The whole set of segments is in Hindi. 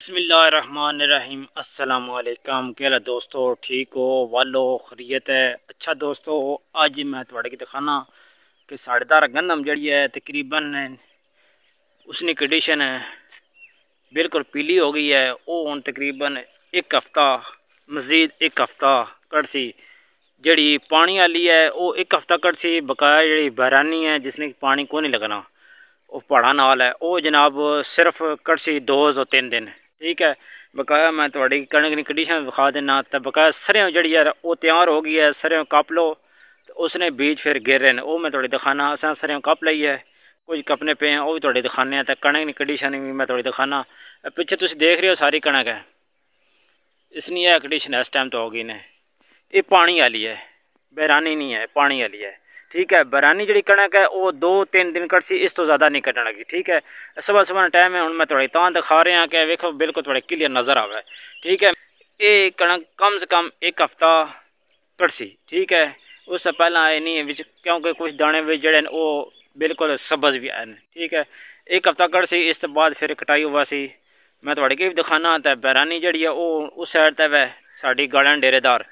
बिस्मिल्लाहिर्रहमानिर्रहीम। अस्सलामुअलैकुम। क्या दोस्तों, ठीक हो? वालो खरीयत है? अच्छा दोस्तों, अज मैं थोड़े की दिखाना कि साढ़े दार गंदम जड़ी है तकरीबन उसकी कंडीशन है बिल्कुल पीली हो गई है। वो हूँ तकरीबन एक हफ्ता मजीद एक हफ्ता कटसी जड़ी पानी वाली है वो एक हफ्ता कटसी। बकाया जी बैरानी है जिसने पानी को नहीं लगना वो पहाड़ा नाल है वो जनाब सिर्फ कटसी 2-3 दिन। ठीक है, बकाया मैं थोड़ी कणक की कंडीशन दिखा देना। तो बकाया सरें जड़ी है वो तैयार हो गई है। सरें कप लो तो उसने बीज फिर गिर रहे हैं वो मैं थोड़ी दिखाना। अस सरें कप ली है कुछ कपने पे हैं वो भी थोड़ी दिखाने। तो कणक की कंडीशन भी मैं थोड़ी दिखाना। पिछे तुम देख रहे हो सारी कणक है इसनी यह कंडीशन है इस टाइम तो होगी ने। ये पानी वाली है, बैरानी नहीं है, पानी वाली है। ठीक है, बैरानी जी कणक है वो 2-3 दिन कटसी, इस तो ज़्यादा नहीं कटने लगी। ठीक है, सुबह सुबह टाइम है हूँ मैं थोड़ी तां दिखा रहा कि वेखो बिल्कुल थोड़े क्लियर नज़र आवे। ठीक है, ये कणक कम से कम एक हफ्ता कटसी। ठीक है, उससे पहला आए नहीं है क्योंकि कुछ दाने भी जड़े वो बिल्कुल सब्ज भी आए। ठीक है, एक हफ्ता कटसी इस तो बाद फिर कटाई हुआ सी। मैं थोड़े की भी दिखाना। तो बैरानी जी है वो उस साइड तक है साड़ी गाड़न डेरेदार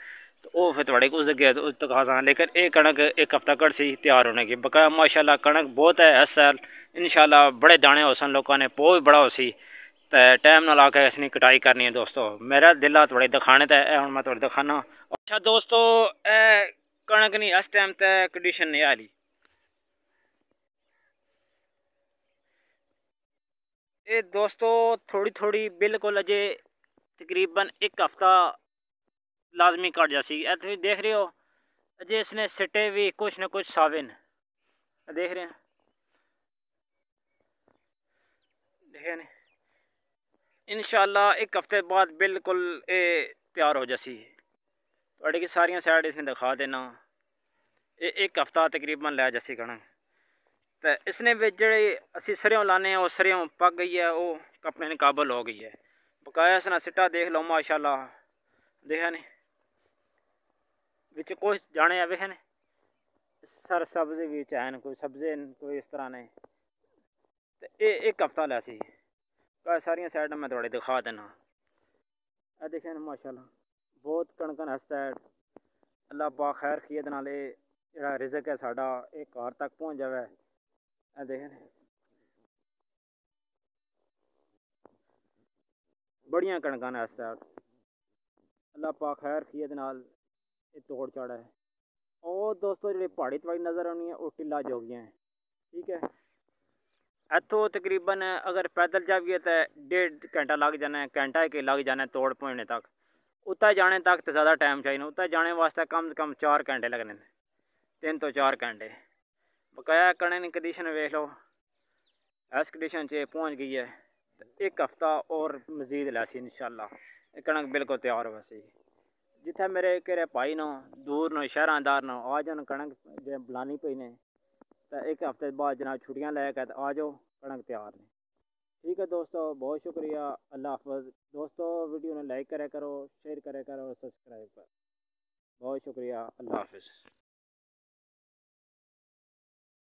तो वो फिर थोड़े उस गया उस तक खा। लेकिन ये कणक एक हफ्ता कट सी तैयार होने की। बकाया माशाल्लाह कणक बहुत है इस साल। इंशाल्लाह बड़े दाने हो सन लोगों ने पो भी बड़ा हो सी। तो टाइम ना ला के इसकी कटाई करनी है दोस्तों। मेरा दिल आ थोड़े दिखाने तो हूँ मैं थोड़े दिखाना। अच्छा दोस्तों, ए कणक नहीं इस टाइम तक कंडीशन नहीं आ रही। ये दोस्तों थोड़ी थोड़ी बिल्कुल अजे तकरीबन एक हफ्ता लाजमी कट जासी। तुम देख रहे हो अजे इसने सिटे भी कुछ ना कुछ सावे न देख रहे हैं। देखे नहीं, इंशाल्लाह एक हफ्ते बाद बिल्कुल ये तैयार हो जासी। थोड़ी की सारिया साइड इसने दिखा देना। ये एक हफ्ता तकरीबन लै जासी कणक। तो इसने भी जी असी सरें लाने वो सरें पक गई है वो कपने के काबल हो गई है। बकाया इसना सिटा देख लो माशाल्लाह। देखा नहीं बिच कुछ जाने आ वेखे ने सर सब्जे भी हैं कोई सब्जे कोई इस तरह ने। तो ये एक हफ्ता लै सी। सारिया साइड मैं थोड़े दिखा देना। देखे माशाल्लाह बहुत कणकन इस साइड। अल्लाह पाक खैर खीयत नाले जड़ा रिजक है साडा एक घर तक पहुँच जाए। देखें बड़िया कणकां ने इस साइड। अल्लाह पाक खैर खीयत नाल ये तोड़ चाड़ा है। और दोस्तों जी पहाड़ी थोड़ी नज़र आनी है वो टिल्ला जोगियाँ है। ठीक है, इतों तकरीबन अगर पैदल जाइए तो 1.5 घंटा लग जाना है, घंटा एक लग जाना है तोड़ पहुँचने तक। उत्तर जाने तक तो ज़्यादा टाइम चाहिए। उत्तर जाने वास्ते कम से कम 4 घंटे लगने, 3 तो 4 घंटे। बकाया कणक की कंडीशन वेख लो इस कंडीशन से पहुँच गई है। तो एक हफ्ता और मजीद लैसी इंशाल्लाह कणक बिल्कुल तैयार हो सी। जिथे मेरे घरे भाई न दूर न शहरानदार न आ जान कणक जो बुलानी पई ने। तो एक हफ्ते बाद जनाब छुट्टियां लैके आ जाओ कणक तैयार ने। ठीक है दोस्तों, बहुत शुक्रिया। अल्लाह हाफ़िज़। दोस्तों वीडियो ने लाइक करा करो, शेयर करा करो, सब्सक्राइब करो। बहुत शुक्रिया। अल्लाह हाफ़िज़।